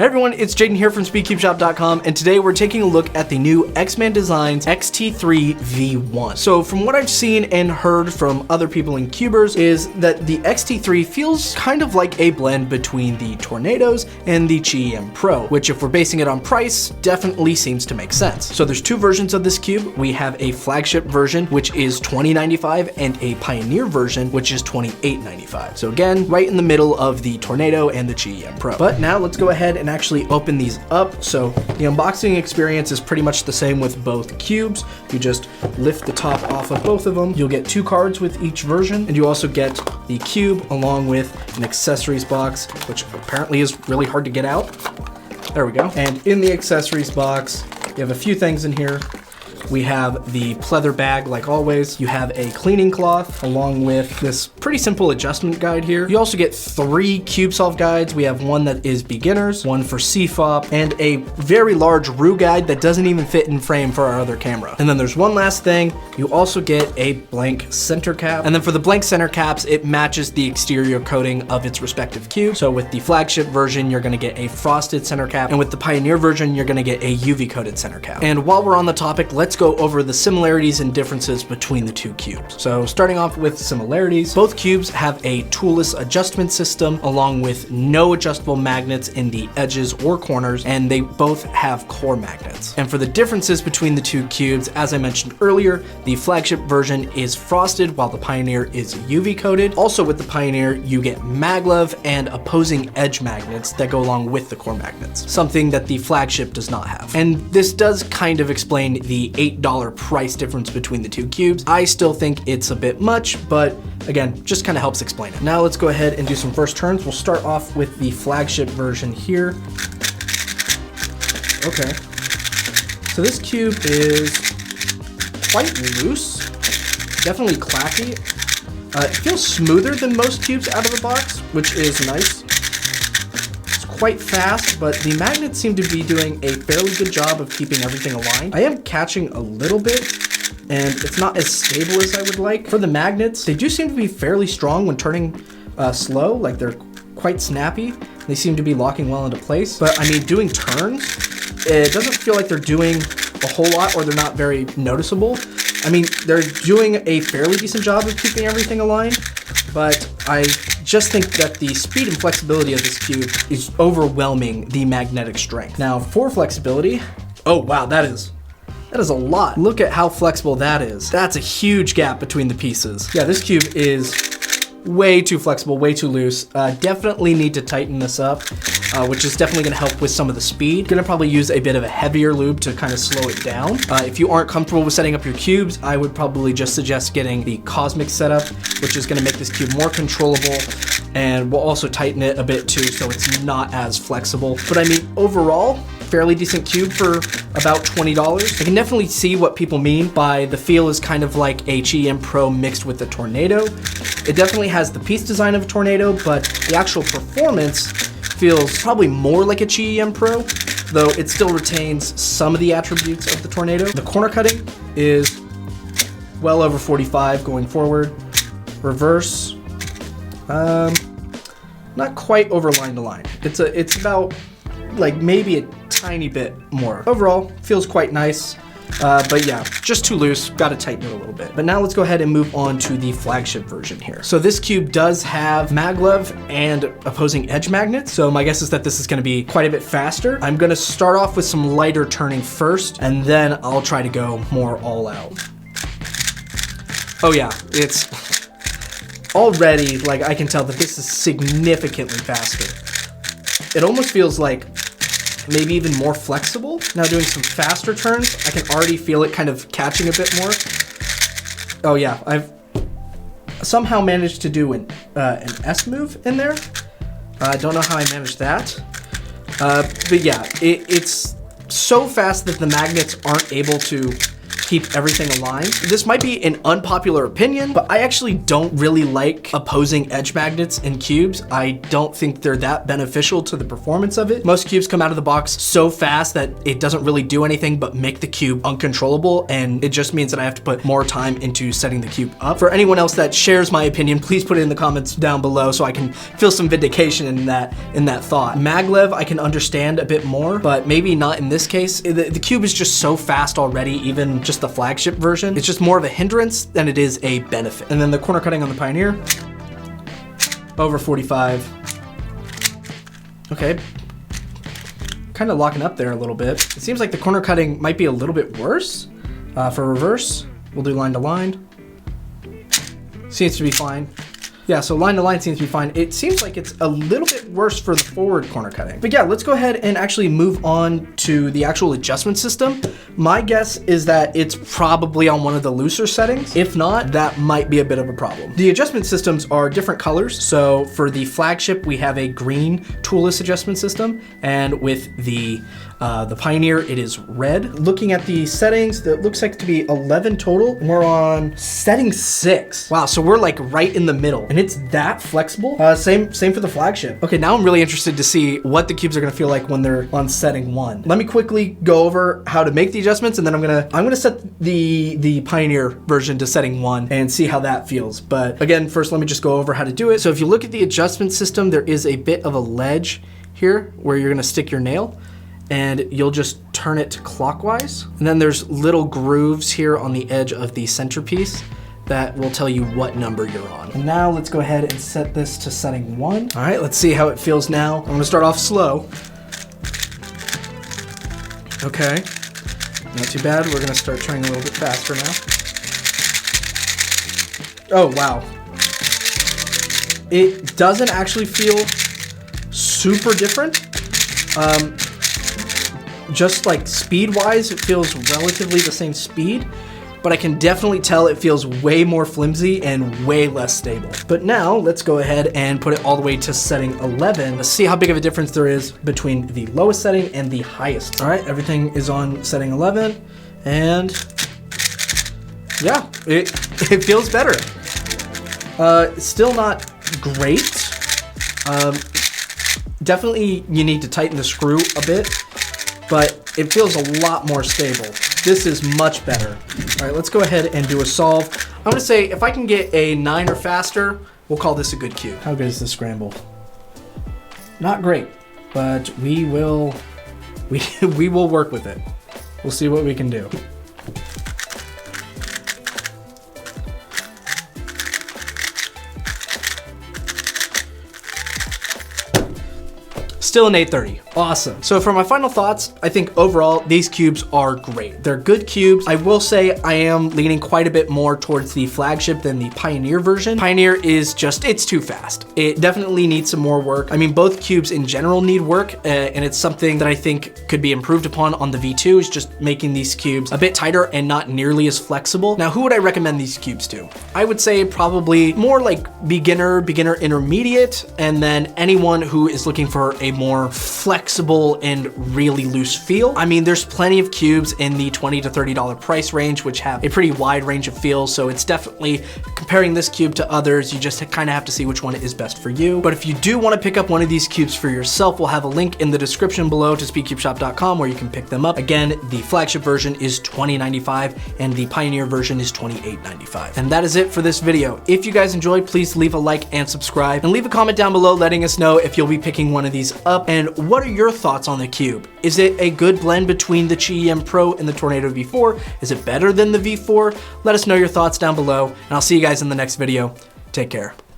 Hey everyone, it's Jaden here from SpeedCubeShop.com, and today we're taking a look at the new X-Man Designs XT3 V1. So from what I've seen and heard from other people in Cubers is that the XT3 feels kind of like a blend between the Tornadoes and the QiYi Pro, which if we're basing it on price, definitely seems to make sense. So there's two versions of this cube. We have a flagship version, which is $20.95, and a pioneer version, which is $28.95. So again, right in the middle of the Tornado and the QiYi Pro. But now let's go ahead and actually open these up. So the unboxing experience is pretty much the same with both cubes. You just lift the top off of both of them. You'll get 2 cards with each version, and you also get the cube along with an accessories box, which apparently is really hard to get out. There we go. And in the accessories box, you have a few things in here. We have the pleather bag, like always. You have a cleaning cloth along with this pretty simple adjustment guide here. You also get 3 cube solve guides. We have one that is beginners, one for CFOP, and a very large RU guide that doesn't even fit in frame for our other camera. And then there's one last thing. You also get a blank center cap. And then for the blank center caps, it matches the exterior coating of its respective cube. So with the flagship version, you're gonna get a frosted center cap. And with the pioneer version, you're gonna get a UV coated center cap. And while we're on the topic, let's go over the similarities and differences between the 2 cubes. So starting off with similarities, both cubes have a toolless adjustment system along with no adjustable magnets in the edges or corners, and they both have core magnets. And for the differences between the 2 cubes, as I mentioned earlier, the flagship version is frosted while the pioneer is UV coated. Also with the pioneer, you get maglev and opposing edge magnets that go along with the core magnets, something that the flagship does not have. And this does kind of explain the $8 price difference between the 2 cubes. I still think it's a bit much, but again, just kind of helps explain it. Now let's go ahead and do some first turns. We'll start off with the flagship version here. Okay. So this cube is quite loose, definitely clacky. It feels smoother than most cubes out of the box, which is nice. Quite fast, but the magnets seem to be doing a fairly good job of keeping everything aligned. I am catching a little bit, and it's not as stable as I would like. For the magnets, they do seem to be fairly strong when turning slow, like they're quite snappy. They seem to be locking well into place, but I mean, doing turns, it doesn't feel like they're doing a whole lot, or they're not very noticeable. I mean, they're doing a fairly decent job of keeping everything aligned, but I just think that the speed and flexibility of this cube is overwhelming the magnetic strength. Now for flexibility, oh wow, that is a lot. Look at how flexible that is. That's a huge gap between the pieces. Yeah, this cube is way too flexible, way too loose. Definitely need to tighten this up, which is definitely gonna help with some of the speed. Gonna probably use a bit of a heavier lube to kind of slow it down. If you aren't comfortable with setting up your cubes, I would probably just suggest getting the Cosmic setup, which is gonna make this cube more controllable, and will also tighten it a bit too, so it's not as flexible. But I mean, overall, fairly decent cube for about $20. I can definitely see what people mean by the feel is kind of like a QiYi Pro mixed with the Tornado. It definitely has the piece design of a Tornado, but the actual performance feels probably more like a QiYi Pro, though it still retains some of the attributes of the Tornado. The corner cutting is well over 45 going forward. Reverse, not quite over line to line. It's about like maybe a tiny bit more. Overall, feels quite nice. But yeah, just too loose, gotta tighten it a little bit. But now let's go ahead and move on to the flagship version here. So this cube does have maglev and opposing edge magnets. So my guess is that this is gonna be quite a bit faster. I'm gonna start off with some lighter turning first, and then I'll try to go more all out. Oh yeah, it's already, like I can tell that this is significantly faster. It almost feels like maybe even more flexible. Now doing some faster turns, I can already feel it kind of catching a bit more. Oh yeah, I've somehow managed to do an S move in there. I don't know how I managed that. But yeah, it's so fast that the magnets aren't able to keep everything aligned. This might be an unpopular opinion, but I actually don't really like opposing edge magnets in cubes. I don't think they're that beneficial to the performance of it. Most cubes come out of the box so fast that it doesn't really do anything but make the cube uncontrollable, and it just means that I have to put more time into setting the cube up. For anyone else that shares my opinion, please put it in the comments down below so I can feel some vindication in that thought. Maglev I can understand a bit more, but maybe not in this case. The cube is just so fast already, even just the flagship version. It's just more of a hindrance than it is a benefit. And then the corner cutting on the Pioneer, over 45. Okay, kind of locking up there a little bit. It seems like the corner cutting might be a little bit worse. For reverse, we'll do line to line. Seems to be fine. Yeah, so line to line seems to be fine. It seems like it's a little bit worse for the forward corner cutting. But yeah, let's go ahead and actually move on to the actual adjustment system. My guess is that it's probably on one of the looser settings. If not, that might be a bit of a problem. The adjustment systems are different colors. So for the flagship, we have a green toolless adjustment system, and with the Pioneer, it is red. Looking at the settings, that looks like to be 11 total. And we're on setting 6. Wow, so we're like right in the middle, and it's that flexible. Same for the flagship. Okay, now I'm really interested to see what the cubes are gonna feel like when they're on setting 1. Let me quickly go over how to make the adjustments, and then I'm gonna set the Pioneer version to setting 1 and see how that feels. But again, first let me just go over how to do it. So if you look at the adjustment system, there is a bit of a ledge here where you're gonna stick your nail, and you'll just turn it clockwise. And then there's little grooves here on the edge of the centerpiece that will tell you what number you're on. And now let's go ahead and set this to setting 1. All right, let's see how it feels now. I'm gonna start off slow. Okay, not too bad. We're gonna start trying a little bit faster now. Oh, wow. It doesn't actually feel super different. Just like speed-wise, it feels relatively the same speed, but I can definitely tell it feels way more flimsy and way less stable. But now let's go ahead and put it all the way to setting 11. Let's see how big of a difference there is between the lowest setting and the highest. All right, everything is on setting 11, and yeah, it feels better. Still not great. Definitely you need to tighten the screw a bit, but it feels a lot more stable. This is much better. All right, let's go ahead and do a solve. I'm gonna say if I can get a 9 or faster, we'll call this a good cube. How good is the scramble? Not great, but we will work with it. We'll see what we can do. Still an 830. Awesome. So for my final thoughts, I think overall these cubes are great. They're good cubes. I will say I am leaning quite a bit more towards the flagship than the Pioneer version. Pioneer is just, it's too fast. It definitely needs some more work. I mean, both cubes in general need work, and it's something that I think could be improved upon on the V2, is just making these cubes a bit tighter and not nearly as flexible. Now, who would I recommend these cubes to? I would say probably more like beginner intermediate, and then anyone who is looking for a more flexible and really loose feel. I mean, there's plenty of cubes in the $20 to $30 price range, which have a pretty wide range of feels. So it's definitely, comparing this cube to others, you just kind of have to see which one is best for you. But if you do want to pick up one of these cubes for yourself, we'll have a link in the description below to SpeedCubeShop.com where you can pick them up. Again, the flagship version is $20.95 and the Pioneer version is $28.95. And that is it for this video. If you guys enjoyed, please leave a like and subscribe, and leave a comment down below letting us know if you'll be picking one of these up. And what are your thoughts on the cube? Is it a good blend between the QiYi Pro and the Tornado V4? Is it better than the V4? Let us know your thoughts down below, and I'll see you guys in the next video. Take care.